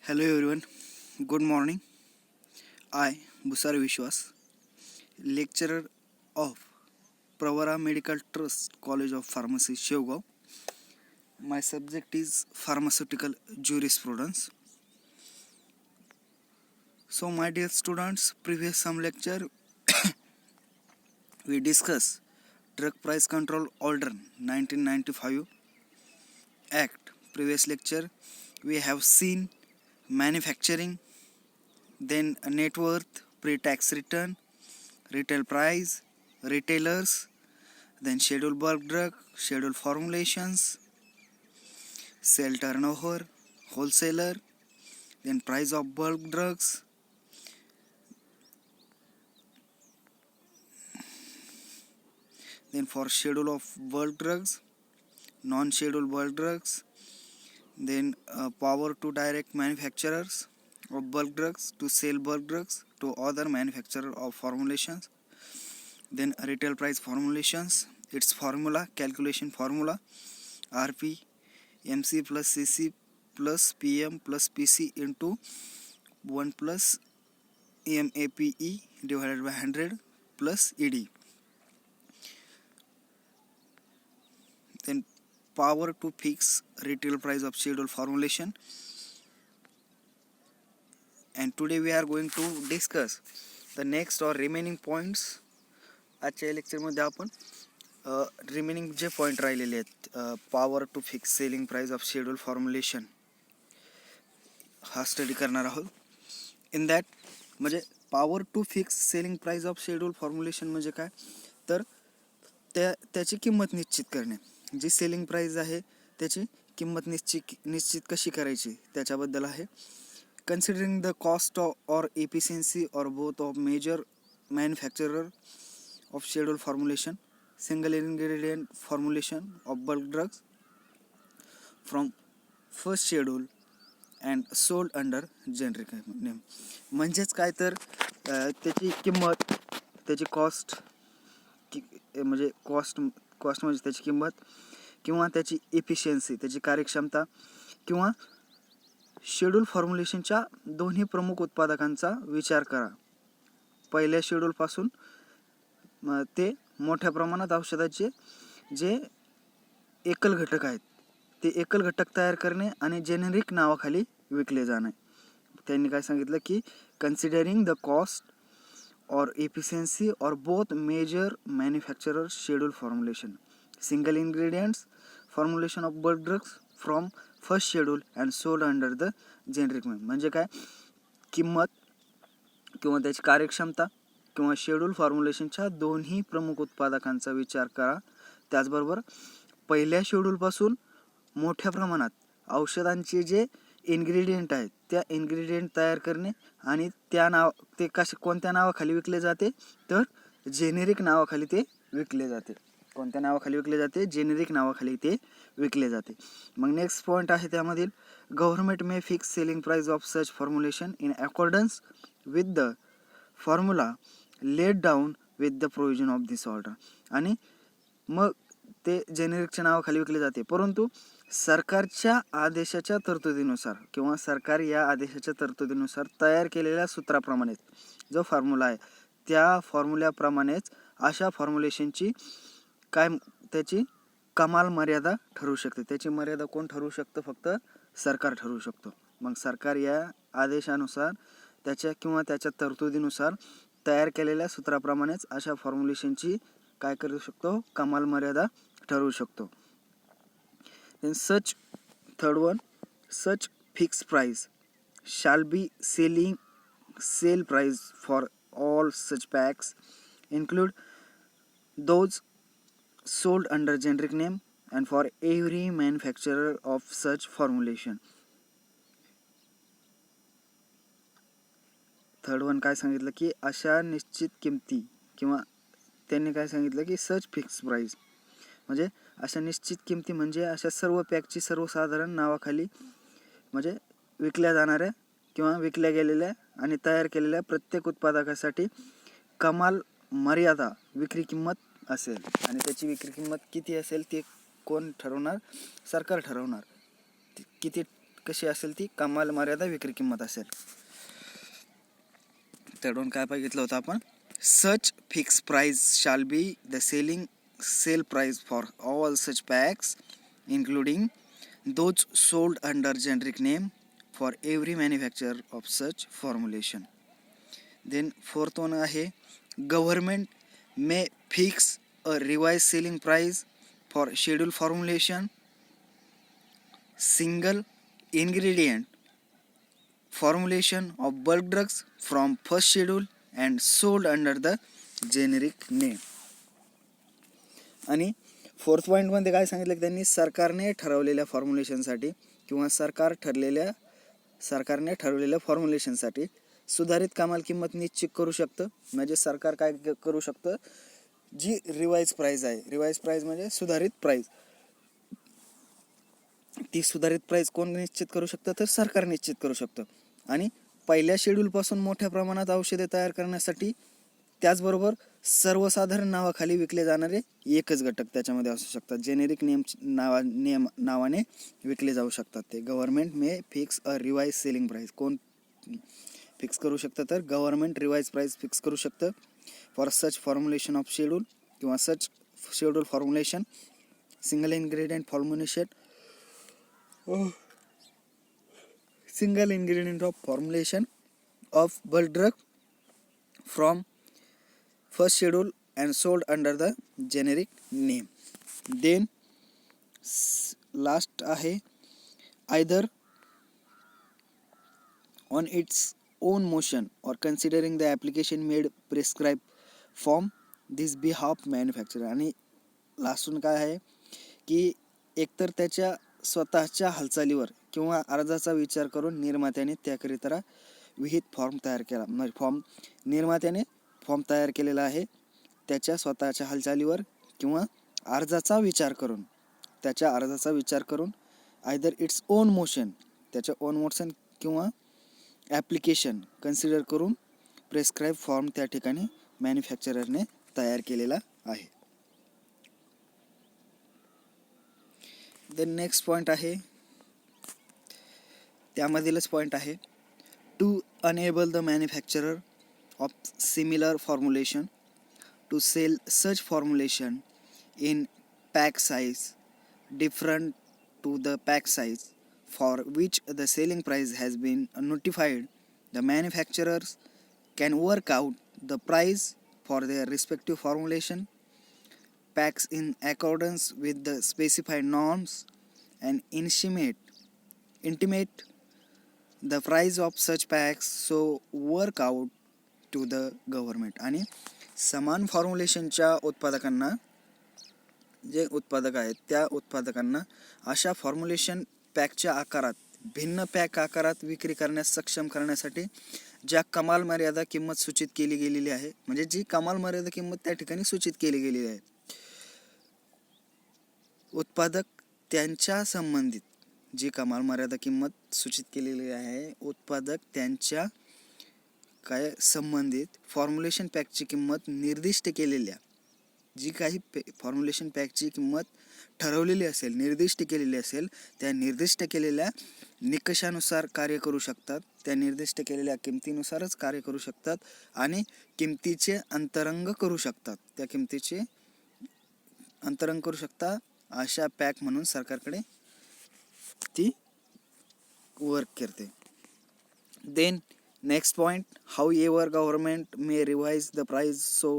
Hello everyone, good morning. I, Busar Vishwas, lecturer of Pravara Medical Trust College of Pharmacy, Shevgaon. My subject is pharmaceutical jurisprudence. So my dear students, previous some lecture we discuss Drug Price Control Order 1995 Act. Previous lecture we have seen manufacturing, then net worth, pre-tax return, retail price, retailers, then schedule bulk drug, schedule formulations, sale turnover, wholesaler, then price of bulk drugs, then for schedule of bulk drugs, non-schedule bulk drugs, then power to direct manufacturers of bulk drugs to sell bulk drugs to other manufacturer of formulations, then retail price formulations, its formula, calculation formula, RP MC plus CC plus PM plus PC into 1 plus MAPE divided by 100 plus ED. Then power to fix retail price of schedule formulation. And today we are going to discuss the next or remaining points. आजच्या लेक्चरमध्ये आपण remaining जे point राहिलेले आहेत power to fix selling price of schedule formulation हा study करणार आहोत. In that म्हणजे power to fix selling price of schedule formulation म्हणजे काय, तर त्याची किंमत निश्चित करणे. जी सेलिंग प्राइस आहे त्याची किंमत निश्चित कशी करायची त्याच्याबद्दल आहे. Considering the cost or efficiency or both of major manufacturer of schedule formulation, single ingredient formulation of bulk drugs from first schedule and sold under generic name. म्हणजेच काय तर त्याची किंमत, त्याची कॉस्ट म्हणजे कॉस्ट म्हणजे त्याची किंमत किंवा त्याची एफिशियन्सी, त्याची कार्यक्षमता किंवा शेड्यूल फॉर्म्युलेशनच्या दोन्ही प्रमुख उत्पादकांचा विचार करा. पहिल्या शेड्यूलपासून ते मोठ्या प्रमाणात औषधाचे जे एकल घटक आहेत ते एकल घटक तयार करणे आणि जेनेरिक नावाखाली विकले जाणे. त्यांनी काय सांगितलं की considering the cost or efficiency or both major manufacturer schedule formulation, single ingredients formulation of bulk drugs from first schedule and sold under the generic name. म्हणजे काय, किंमत किंवा त्याची कार्यक्षमता किंवा शेड्यूल फॉर्म्युलेशनच्या दोन्ही प्रमुख उत्पादकांचा विचार करा. त्याचबरोबर पहिल्या शेड्यूलपासून मोठ्या प्रमाणात औषधांचे जे इन्ग्रेडियंट आहेत त्या इन्ग्रेडियंट तयार करणे आणि ते कोणत्या नावाखाली विकले जाते, तर जेनेरिक नावाखाली ते विकले जाते. कोणत्या नावाखाली विकले जाते, जेनेरिक नावाखाली ते विकले जाते. मग नेक्स्ट पॉईंट आहे त्यामधील government may fix selling price of such formulation in accordance with the formula laid down with the provision of this order. आणि मग ते जेनेरिकच्या नावाखाली विकले जाते, परंतु सरकारच्या आदेशाच्या तरतुदीनुसार किंवा सरकार या आदेशाच्या तरतुदीनुसार तयार केलेल्या सूत्राप्रमाणेच जो फॉर्म्युला आहे त्या फॉर्म्युल्याप्रमाणेच अशा फॉर्म्युलेशनची काय त्याची कमाल मर्यादा ठरवू शकते. त्याची मर्यादा कोण ठरवू शकतं, फक्त सरकार ठरवू शकतो. मग सरकार या आदेशानुसार त्याच्या तरतुदीनुसार तयार केलेल्या सूत्राप्रमाणेच अशा फॉर्म्युलेशनची काय करू शकतो, कमाल मर्यादा ठरवू शकतो. Third one, such fix price shall be sell price for all such packs include those sold under generic name and for every manufacturer of such formulation. Third one काय सांगितलं की अशा निश्चित किमती किंवा त्यांनी काय सांगितलं की सच फिक्स प्राइस म्हणजे अशा निश्चित किमती म्हणजे अशा सर्व पॅकची सर्वसाधारण नावाखाली म्हणजे विकल्या जाणाऱ्या किंवा विकल्या गेलेल्या आणि तयार केलेल्या प्रत्येक उत्पादकासाठी कमाल मर्यादा विक्री किंमत असेल. आणि त्याची विक्री किंमत किती असेल ते कोण ठरवणार, सरकार ठरवणार. किती कशी असेल ती कमाल मर्यादा विक्री किंमत असेल. त्याकडून काय बघितलं होतं आपण, सच fix price shall be the sale price for all such packs including those sold under generic name for every manufacture of such formulation. Then fourth one आहे, government may fix a revise selling price for schedule formulation, single ingredient formulation of bulk drugs from first schedule and sold under the generic name. आणि fourth पॉईंटमध्ये काय सांगितलं की त्यांनी सरकारने ठरवलेल्या फॉर्म्युलेशनसाठी किंवा सरकारने ठरवलेल्या फॉर्म्युलेशनसाठी सुधारित कमाल किंमत निश्चित करू शकतं. म्हणजे सरकार काय करू शकतं, जी रिवाइज प्राइस आहे, रिवाइज प्राइस म्हणजे सुधारित प्राइस, ती सुधारित प्राइस कोण निश्चित करू शकतं, तर सरकार निश्चित करू शकतं. आणि पहिल्या शेड्यूलपासून मोठ्या प्रमाणात औषधे तयार करण्यासाठी त्याचबरोबर सर्वसाधारण नावाखाली विकले जाणारे एकच घटक त्याच्यामध्ये असू शकतात, जेनेरिक नावाने विकले जाऊ शकतात. ते government may fix a revise selling price, कोण फिक्स करू शकतं, तर गव्हर्नमेंट रिवाइज प्राइस फिक्स करू शकतं for such formulation of schedule किंवा such schedule formulation, single ingredient formulation, single ingredient of formulation of bulk drug from first schedule and sold under the generic name. Then last आहे, either on its own motion or considering the application made prescribed from this behalf manufacturer. आणि लास्टून काय आहे की एकतर त्याच्या स्वतःच्या हालचालीवर किंवा अर्जाचा विचार करून निर्मात्याने त्याकरिता विहित फॉर्म तयार केला, निर्मात्याने फॉर्म तयार केलेला आहे त्याच्या स्वतःच्या हालचालीवर किंवा अर्जाचा विचार करून, त्याच्या अर्जाचा विचार करून, आयदर इट्स ओन मोशन, त्याच्या ओन मोशन किंवा ॲप्लिकेशन कन्सिडर करून प्रेस्क्राईब फॉर्म त्या ठिकाणी मॅन्युफॅक्चररने तयार केलेला आहे. देन नेक्स्ट पॉईंट आहे, त्यामधीलच पॉईंट आहे, to enable the manufacturer of similar formulation to sell such formulation in pack size different to the pack size for which the selling price has been notified, the manufacturers can work out the price for their respective formulation packs in accordance with the specified norms and intimate the price of such packs so work out to the government. आणि समान फॉर्म्युलेशनच्या उत्पादकांना, जे उत्पादक आहेत त्या उत्पादकांना अशा formulation पॅकच्या आकारात, भिन्न पॅक आकारात विक्री करण्यास सक्षम करण्यासाठी ज्या कमाल मर्यादा किंमत सूचित केली गेलेली आहे, म्हणजे जी कमाल मर्यादा किंमत त्या ठिकाणी सूचित केली गेलेली आहे, उत्पादक त्यांच्या संबंधित जी कमाल मर्यादा किंमत सूचित केलेली आहे, उत्पादक त्यांच्या काय संबंधित फॉर्म्युलेशन पॅकची किंमत निर्दिष्ट केलेल्या, जी काही फॉर्म्युलेशन पॅकची किंमत ठरवलेली असेल, निर्दिष्ट केलेली असेल, त्या निर्दिष्ट केलेल्या निकषानुसार कार्य करू शकतात, त्या निर्दिष्ट केलेल्या किमतीनुसारच कार्य करू शकतात आणि किमतीचे अंतरंग करू शकतात, त्या किमतीचे अंतरंग करू शकतात. अशा पॅक म्हणून सरकारकडे ती वर्क करते. Then next point, however government may revise the price so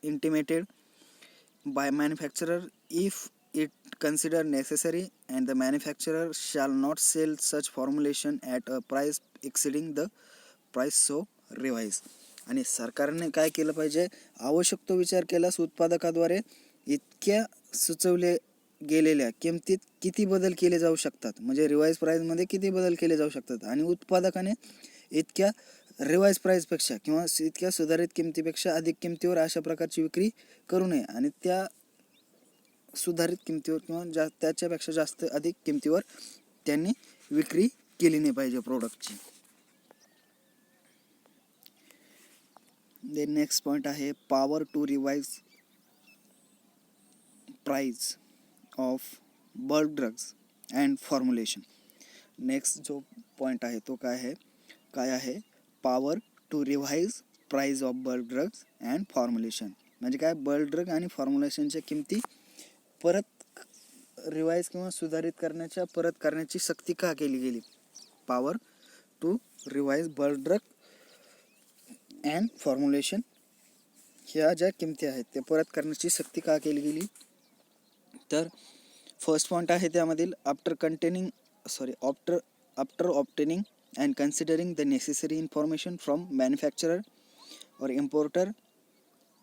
intimated by manufacturer if it consider necessary and the manufacturer shall not sell such formulation at a price exceeding the price so revise. आणि सरकारने काय केलं पाहिजे, आवश्यक तो विचार केल्यास उत्पादकाद्वारे इतक्या सुचवले गेलेल्या किमतीत किती बदल केले जाऊ शकतात, म्हणजे रिवाइज प्राइसमध्ये किती बदल केले जाऊ शकतात, आणि उत्पादकाने इतक्या रिवाइज प्राइसपेक्षा किंवा इतक्या सुधारित किमतीपेक्षा अधिक किमतीवर अशा प्रकारची विक्री करू नये, आणि त्या सुधारित किमतीवर किंवा त्याच्यापेक्षा जास्त अधिक किमतीवर त्यांनी विक्री केली नाही पाहिजे प्रोडक्टची. देन नेक्स्ट पॉईंट आहे, power to revise price of bulk drugs and formulation. Next जो पॉईंट आहे तो काय आहे power to revise price of bulk drugs and formulation. म्हणजे काय, बल्क ड्रग आणि फॉर्म्युलेशनच्या किमती परत रिवाईज किंवा सुधारित करण्याची सक्ती का केली गेली. Power to revise bulk drug and formulation ह्या ज्या किमती आहेत त्या परत करण्याची सक्ती का केली गेली. तर फर्स्ट पॉईंट आहे त्यामधील after obtaining and considering the necessary information from manufacturer or importer,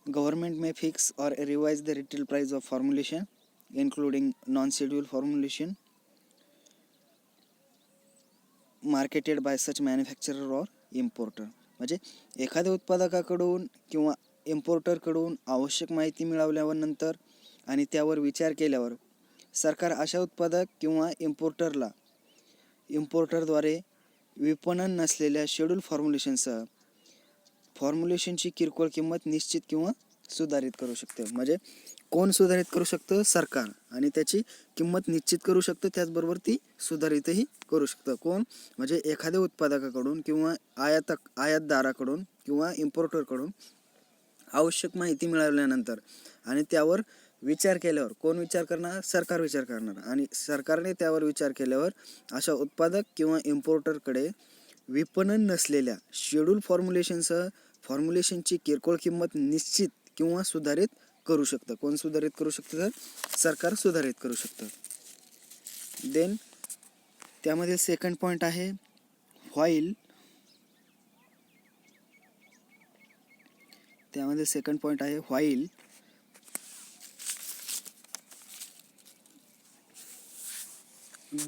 government may fix or revise the retail price of formulation including non-scheduled formulation marketed by such manufacturer or importer. म्हणजे एखाद्या उत्पादकाकडून किंवा इम्पोर्टरकडून आवश्यक माहिती मिळवल्यावर नंतर आणि त्यावर विचार केल्यावर सरकार अशा उत्पादक किंवा इम्पोर्टरद्वारे विपणन नसलेल्या शेड्यूल फॉर्म्युलेशनची किरकोळ किंमत निश्चित किंवा सुधारित करू शकते. म्हणजे कोण सुधारित करू शकतं, सरकार, आणि त्याची किंमत निश्चित करू शकतं, त्याचबरोबर ती सुधारितही करू शकतं. कोण, म्हणजे एखाद्या उत्पादकाकडून किंवा आयातदाराकडून किंवा इम्पोर्टरकडून आवश्यक माहिती मिळवल्यानंतर आणि त्यावर विचार केल्यावर कोण विचार करणार, सरकार विचार करणार, आणि सरकारने त्यावर विचार केल्यावर अशा उत्पादक किंवा इम्पोर्टरकडे विपणन नसलेल्या शेड्यूल फॉर्म्युलेशनची किरकोळ किंमत निश्चित किंवा सुधारित करू शकतं. कोण सुधारित करू शकतं, तर सरकार सुधारित करू शकतं. देन त्यामध्ये सेकंड पॉईंट आहे while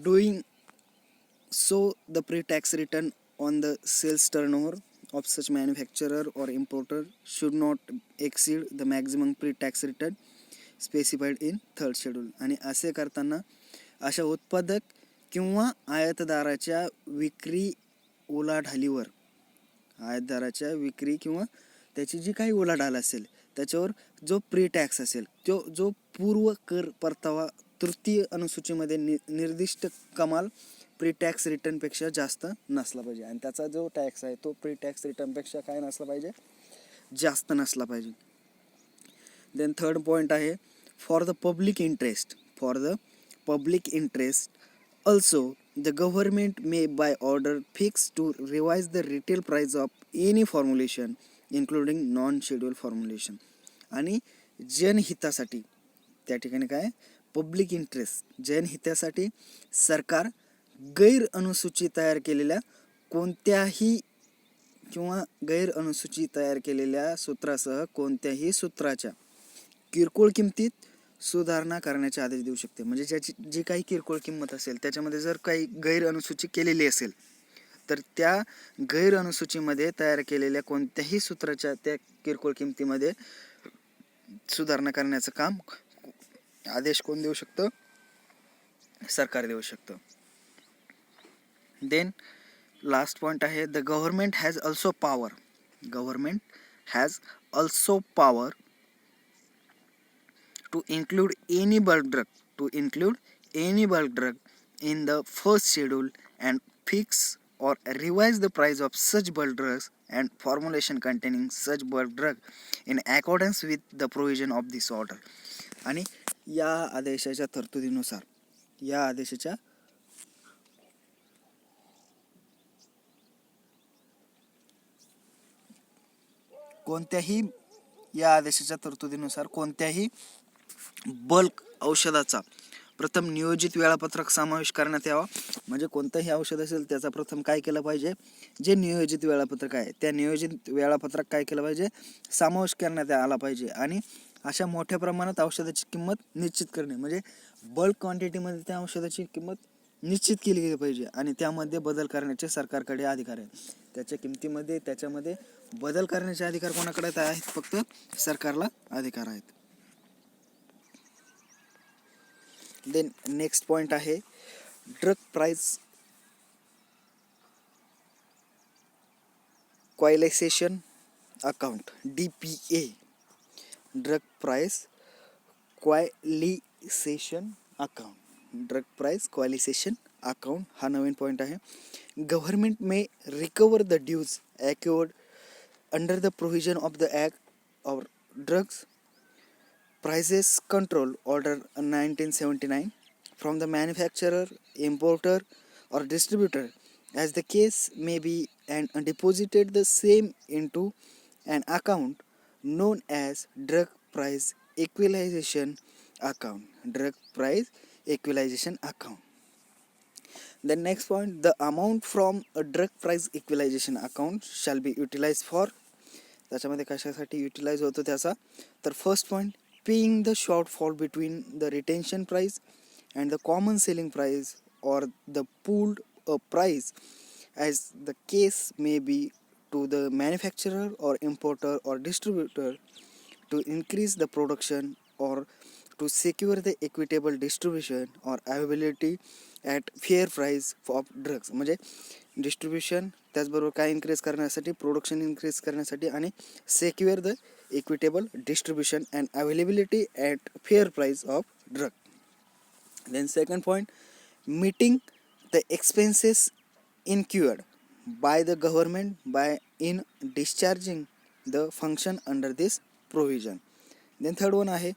doing so the pre-tax return on the sales turnover of such manufacturer or importer should not exceed the maximum pre-tax return specified in third schedule. आणि असे करताना अशा उत्पादक किंवा आयातदाराच्या विक्री किंवा त्याची जी काही उलाढाल असेल त्याच्यावर जो प्री टॅक्स असेल तो जो पूर्व कर परतावा तृतीय अनुसूचीमध्ये निर्दिष्ट कमाल प्री टॅक्स रिटर्नपेक्षा जास्त नसला पाहिजे. आणि त्याचा जो टॅक्स आहे तो प्री टॅक्स रिटर्नपेक्षा काय नसला पाहिजे, जास्त नसला पाहिजे. देन थर्ड पॉईंट आहे for the public interest also the government may by order fix to revise the retail price of any formulation including non-scheduled formulation. आणि जनहितासाठी त्या ठिकाणी काय, पब्लिक इंटरेस्ट, जनहितासाठी सरकार गैर अनुसूची तयार केलेल्या कोणत्याही किंवा गैर अनुसूची तयार केलेल्या सूत्रासह कोणत्याही सूत्राच्या किरकोळ किमतीत सुधारणा करण्याचे आदेश देऊ शकते. म्हणजे ज्याची जी काही किरकोळ किंमत असेल त्याच्यामध्ये जर काही गैर अनुसूची केलेली असेल तर त्या गैर अनुसूचीमध्ये तयार केलेल्या कोणत्याही सूत्राच्या त्या किरकोळ किमतीमध्ये सुधारणा करण्याचं काम आदेश कोण देऊ शकतं, सरकार देऊ शकतं. देन लास्ट पॉईंट आहे the government has also power to include any bulk drug in the first schedule and fix or revise the price of such bulk drugs and formulation containing such bulk drug in accordance with the provision of this order. आणि या आदेशाच्या तरतुदीनुसार कोणत्याही bulk औषधाचा प्रथम नियोजित वेळापत्रक समावेश करण्यात यावा. म्हणजे कोणतंही औषध असेल त्याचा प्रथम काय केलं पाहिजे, जे नियोजित वेळापत्रक आहे त्या नियोजित वेळापत्रक काय केलं पाहिजे, समावेश करण्यात आला पाहिजे. आणि अशा मोठ्या प्रमाणात औषधाची किंमत निश्चित करणे, म्हणजे बल्क क्वांटिटीमध्ये त्या औषधाची किंमत निश्चित केली गेली पाहिजे आणि त्यामध्ये बदल करण्याचे सरकारकडे अधिकार आहे. त्याच्या किमतीमध्ये त्याच्यामध्ये बदल करण्याचे अधिकार कोणाकडे आहेत, फक्त सरकारला अधिकार आहेत. देन नेक्स्ट पॉईंट आहे drug price equalisation account DPA. Drug price equalisation account account हा नवीन पॉईंट आहे. Government may recover the dues accrued under the provision of the act or drugs prices control order 1979 from the manufacturer, importer or distributor as the case may be, and deposited the same into an account known as drug price equalization account. The next point, the amount from a drug price equalization account shall be utilized for. त्याच्यामध्ये कशासाठी utilise होतो त्याचा, तर first point, paying the shortfall between the retention price and the common selling price or the pooled price as the case may be to the manufacturer or importer और distributor to increase the production or to secure the equitable distribution or availability at fair price of drugs. म्हणजे distribution त्याचबरोबर काय increase करण्यासाठी, production increase करण्यासाठी आणि secure the equitable distribution and availability at fair price of drug. Then second point, meeting the expenses incurred by the government by in discharging the function under this provision. Then third one आहे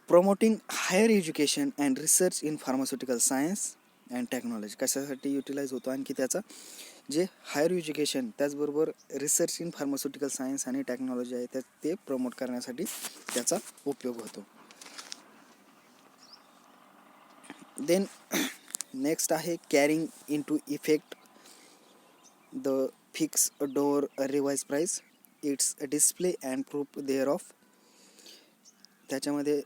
promoting higher education and research in pharmaceutical science and technology. कशासाठी utilise होतो आणखी त्याचा, जे higher education त्याचबरोबर research in pharmaceutical science आणि technology आहे ते प्रमोट करण्यासाठी त्याचा उपयोग होतो. देन नेक्स्ट आहे carrying into effect the fix or revise price its display and proof thereof. त्याच्यामध्ये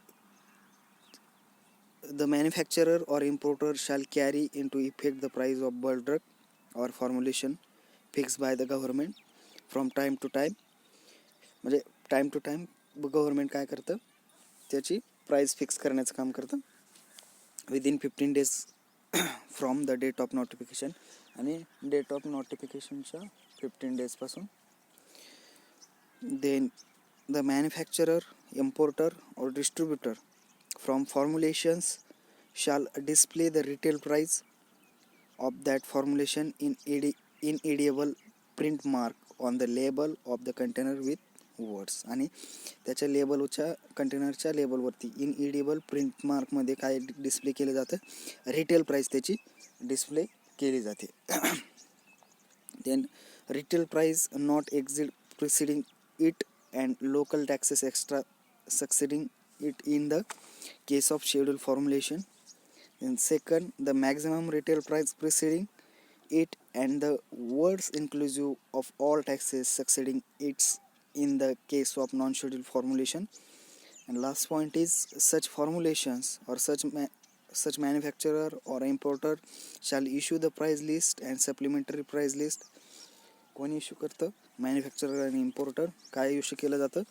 the manufacturer or importer shall carry into effect the price of bulk drug or formulation fixed by the government from time to time. म्हणजे time to time government काय करतं, त्याची price fix करण्याचं काम करतं within 15 days from the date of notification. आणि date of नोटिफिकेशनच्या 15 days पासून. देन द मॅन्युफॅक्चरर, इम्पोर्टर और distributor from formulations shall display the retail price of that formulation in edible print mark on the label of the container with words. आणि त्याच्या लेबलच्या कंटेनरच्या लेबलवरती in edible print मार्कमध्ये काय display केलं जातं, retail price त्याची display केली जाते. Then retail price not exceed preceding it and local taxes extra succeeding it in the case of scheduled formulation. And second, the maximum retail price preceding it and the words inclusive of all taxes succeeding it in the case of non-scheduled formulation. And last point is such formulations or such manufacturer or importer shall issue the price list and supplementary price list. कोण issue करतं, manufacturer आणि importer. काय issue केलं जातं,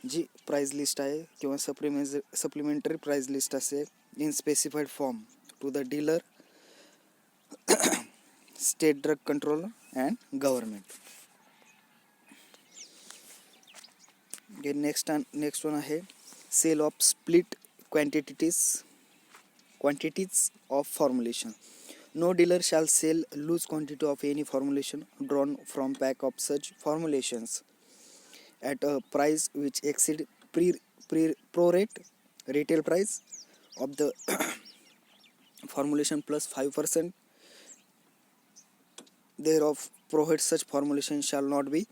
जी price list आहे किंवा supplementary price list असेल in specified form to the dealer, state drug controller and government. Next one आहे sale of split quantities of formulation. No dealer shall sell loose quantity of any formulation drawn from pack of such formulations at a price which exceed prorate retail price of the formulation plus 5% thereof, provided such formulation shall not be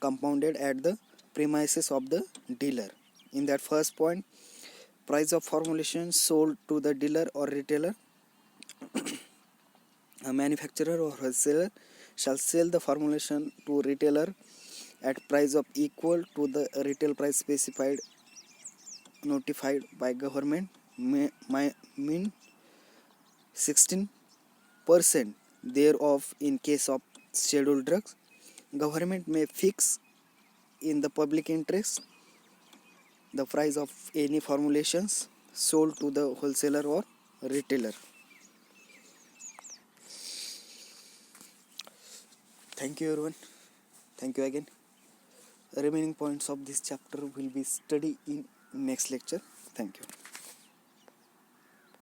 compounded at the premises of the dealer. In that first point, price of formulation sold to the dealer or retailer, a manufacturer or wholesaler shall sell the formulation to retailer at price of equal to the retail price specified notified by government mean 16% thereof. In case of scheduled drugs, government may fix in the public interest the price of any formulations sold to the wholesaler or retailer. Thank you everyone. Thank you again. Remaining points of this chapter will be studied in next lecture. Thank you.